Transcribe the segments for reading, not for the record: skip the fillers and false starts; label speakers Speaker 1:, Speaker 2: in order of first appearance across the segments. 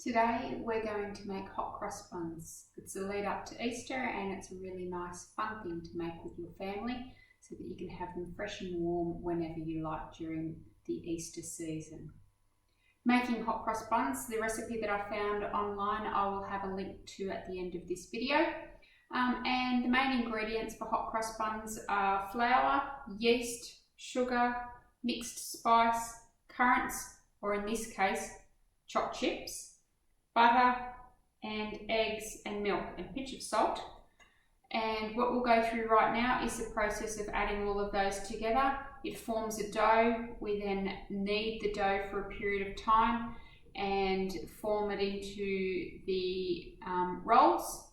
Speaker 1: Today we're going to make hot cross buns. It's the lead up to Easter and it's a really nice fun thing to make with your family so that you can have them fresh and warm whenever you like during the Easter season. Making hot cross buns, the recipe that I found online, I will have a link to at the end of this video. And the main ingredients for hot cross buns are flour, yeast, sugar, mixed spice, currants, or in this case, chopped chips, butter and eggs and milk and a pinch of salt. And what we'll go through right now is the process of adding all of those together. It forms a dough. We then knead the dough for a period of time and form it into the rolls.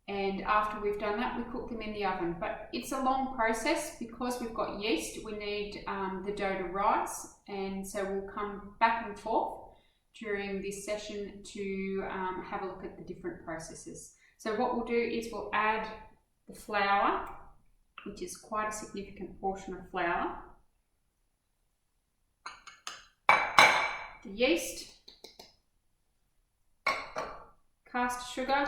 Speaker 1: And after we've done that, we cook them in the oven. But it's a long process because we've got yeast. We need the dough to rise, and so we'll come back and forth during this session to have a look at the different processes. So what we'll do is we'll add the flour, which is quite a significant portion of flour, the yeast, cast sugar,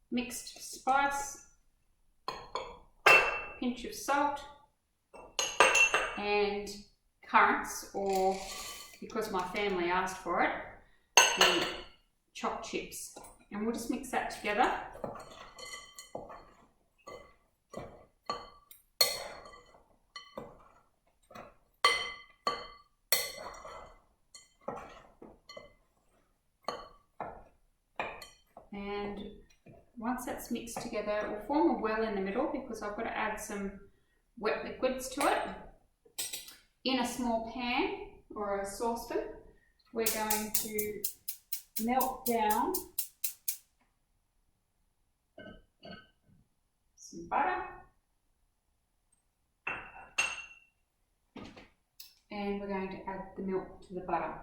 Speaker 1: mixed spice, pinch of salt, and currants, or because my family asked for it, the chopped chips. And we'll just mix that together. And once that's mixed together, we'll form a well in the middle because I've got to add some wet liquids to it. In a small pan or a saucepan, we're going to melt down some butter and we're going to add the milk to the butter.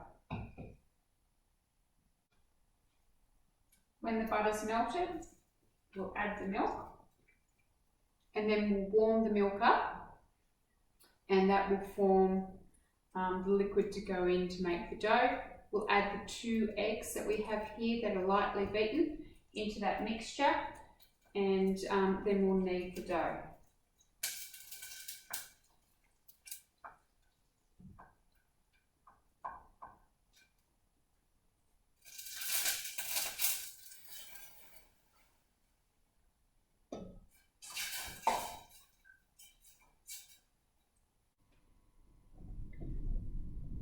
Speaker 1: When the butter's melted, we'll add the milk and then we'll warm the milk up, and that will form the liquid to go in to make the dough. We'll add the 2 eggs that we have here that are lightly beaten into that mixture, and then we'll knead the dough.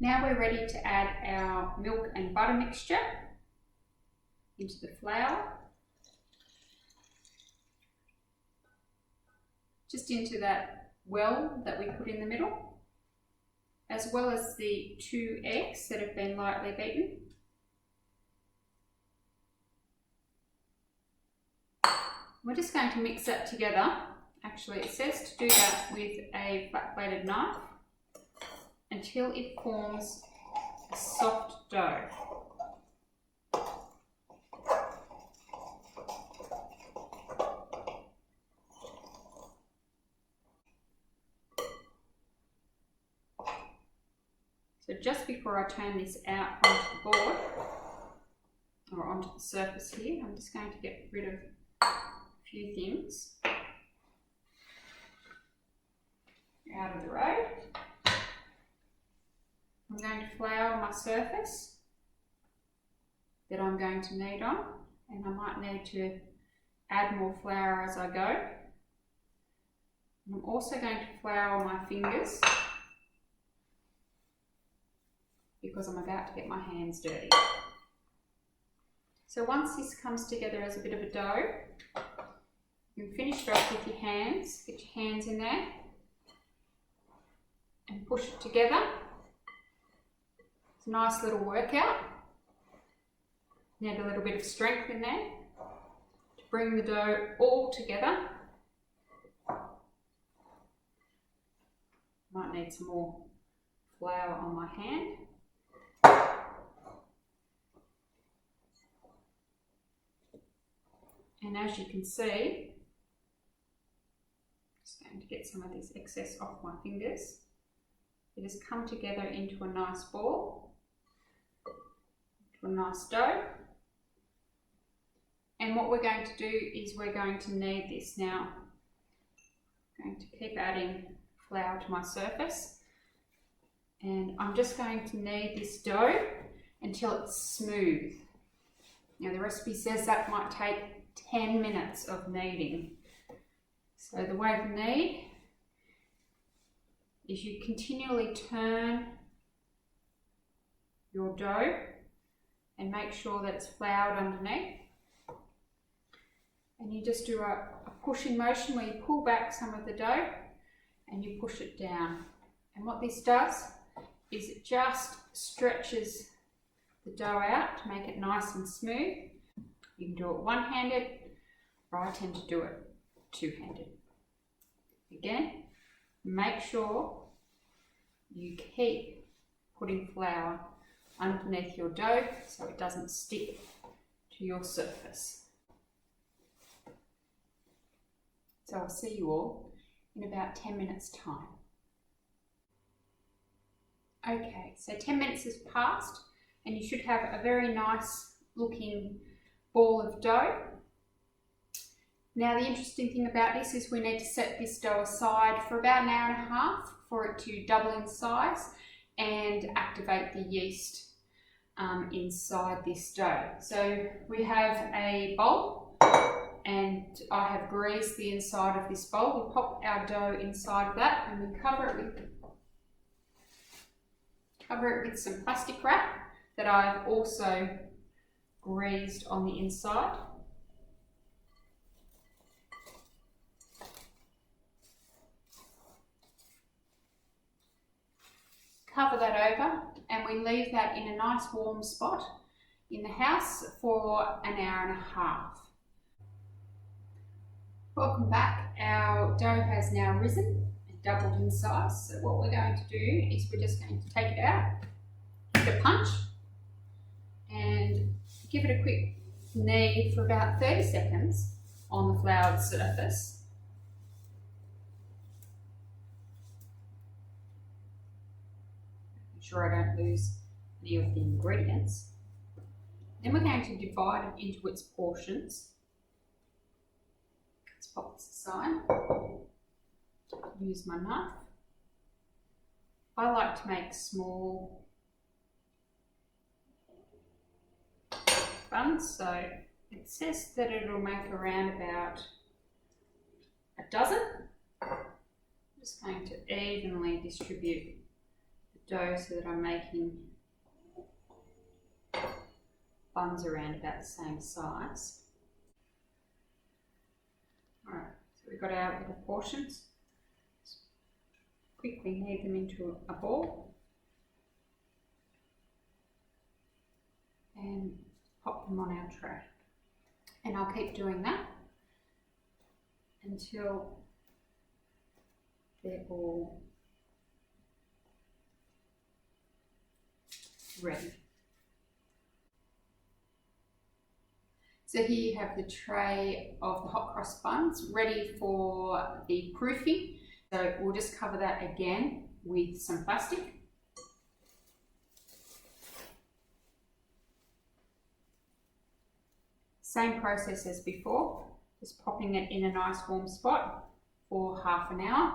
Speaker 1: Now we're ready to add our milk and butter mixture into the flour, just into that well that we put in the middle, as well as the 2 eggs that have been lightly beaten. We're just going to mix that together. Actually, it says to do that with a flat-bladed knife until it forms a soft dough. So just before I turn this out onto the board, or onto the surface here, I'm just going to get rid of a few things out of the road. I'm going to flour my surface that I'm going to knead on, and I might need to add more flour as I go. I'm also going to flour my fingers because I'm about to get my hands dirty. So once this comes together as a bit of a dough, you can finish it off with your hands. Get your hands in there and push it together. It's a nice little workout. Need a little bit of strength in there to bring the dough all together. Might need some more flour on my hand. And as you can see, just going to get some of this excess off my fingers. It has come together into a nice ball. to a nice dough. And what we're going to do is we're going to knead this. Now, I'm going to keep adding flour to my surface, and I'm just going to knead this dough until it's smooth. Now the recipe says that might take 10 minutes of kneading. So the way to knead is you continually turn your dough and make sure that it's floured underneath. And you just do a pushing motion where you pull back some of the dough and you push it down. And what this does is it just stretches the dough out to make it nice and smooth. You can do it one-handed, or I tend to do it two-handed. Again, make sure you keep putting flour underneath your dough so it doesn't stick to your surface. So I'll see you all in about 10 minutes time. Okay, so 10 minutes has passed and you should have a very nice looking ball of dough. Now the interesting thing about this is we need to set this dough aside for about an hour and a half for it to double in size and activate the yeast inside this dough. So we have a bowl and I have greased the inside of this bowl. We pop our dough inside of that and we cover it with some plastic wrap that I've also greased on the inside. Cover that over and we leave that in a nice warm spot in the house for an hour and a half. Welcome back. Our dough has now risen and doubled in size. So what we're going to do is we're just going to take it out, give it a punch and give it a quick knead for about 30 seconds on the floured surface. Make sure I don't lose any of the ingredients. Then we're going to divide it into its portions. Let's pop this aside. Use my knife. I like to make small buns, so it says that it'll make around about a dozen. I'm just going to evenly distribute the dough so that I'm making buns around about the same size. Alright, so we've got our little portions. Just quickly knead them into a ball and pop them on our tray. And I'll keep doing that until they're all ready. So here you have the tray of the hot cross buns ready for the proofing. So we'll just cover that again with some plastic. Same process as before, just popping it in a nice warm spot for half an hour.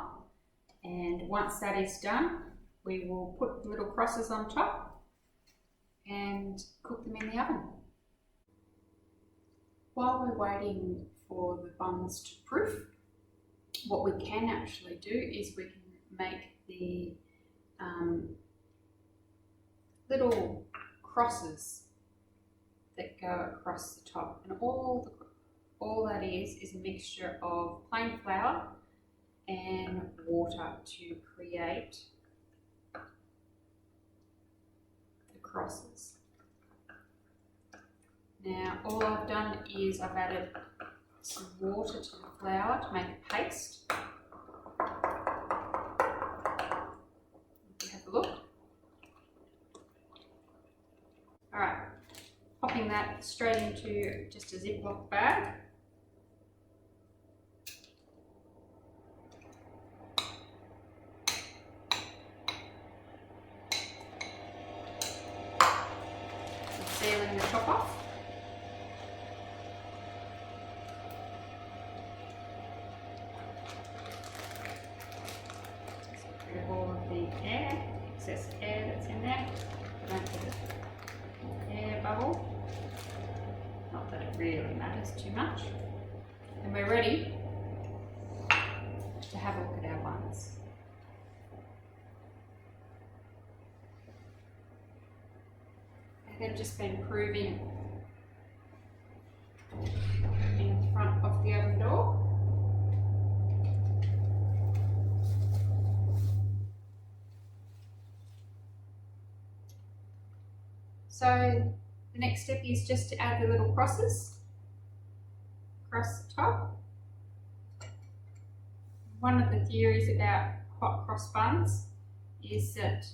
Speaker 1: And once that is done, we will put little crosses on top and cook them in the oven. While we're waiting for the buns to proof, what we can actually do is we can make the little crosses that go across the top, and all that is a mixture of plain flour and water to create the crosses. Now all I've done is I've added some water to the flour to make a paste. Have a look. Alright, popping that straight into just a Ziploc bag. Sealing going to chop off. Get rid of all of the air, excess air that's in there. Don't put an air bubble. Not that it really matters too much. And we're ready to have a look at our buns. They've just been proving in front of the oven door. So the next step is just to add the little crosses across the top. One of the theories about hot cross buns is that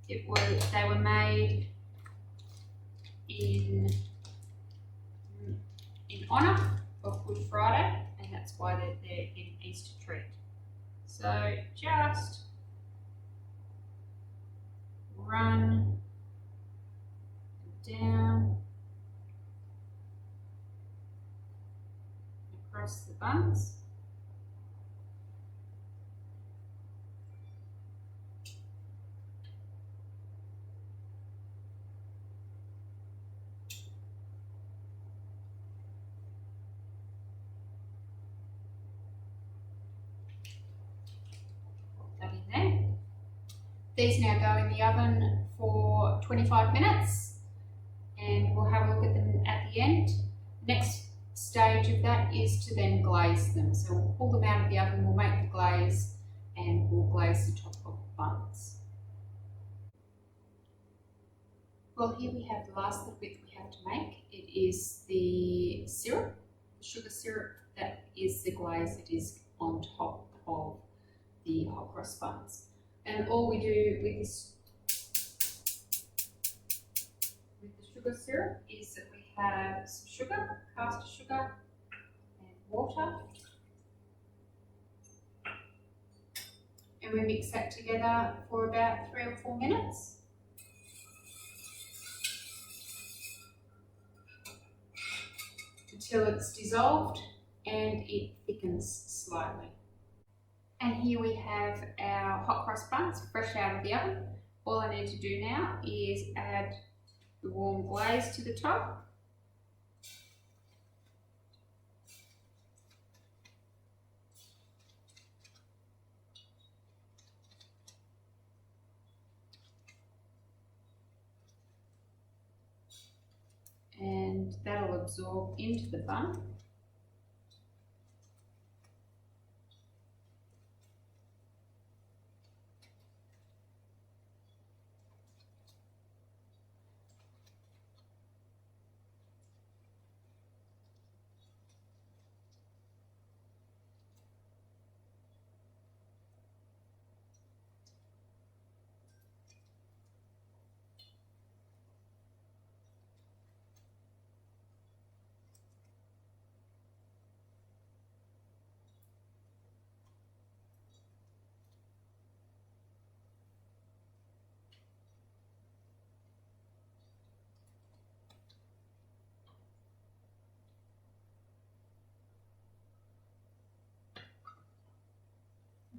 Speaker 1: they were made in honour of Good Friday, and that's why they're in Easter treat. So just run down across the buns. That in there. These now go in the oven for 25 minutes, and we'll have a look at them at the end. Next stage of that is to then glaze them. So we'll pull them out of the oven, we'll make the glaze, and we'll glaze the top of the buns. Well, here we have the last little bit we have to make. It is the syrup, the sugar syrup, that is the glaze that is on top of the hot cross buns. And all we do with the sugar syrup is that we have some sugar, caster sugar, and water. And we mix that together for about 3 or 4 minutes. Until it's dissolved and it thickens slightly. And here we have our hot cross buns fresh out of the oven. All I need to do now is add the warm glaze to the top. And that'll absorb into the bun.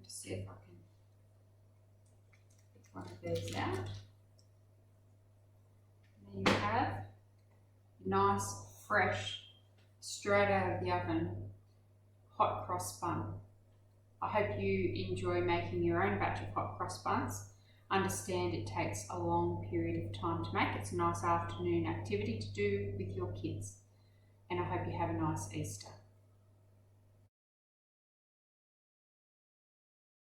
Speaker 1: Just see if I can pick one of these out. And there you have nice, fresh, straight out of the oven hot cross bun. I hope you enjoy making your own batch of hot cross buns. Understand it takes a long period of time to make. It's a nice afternoon activity to do with your kids. And I hope you have a nice Easter.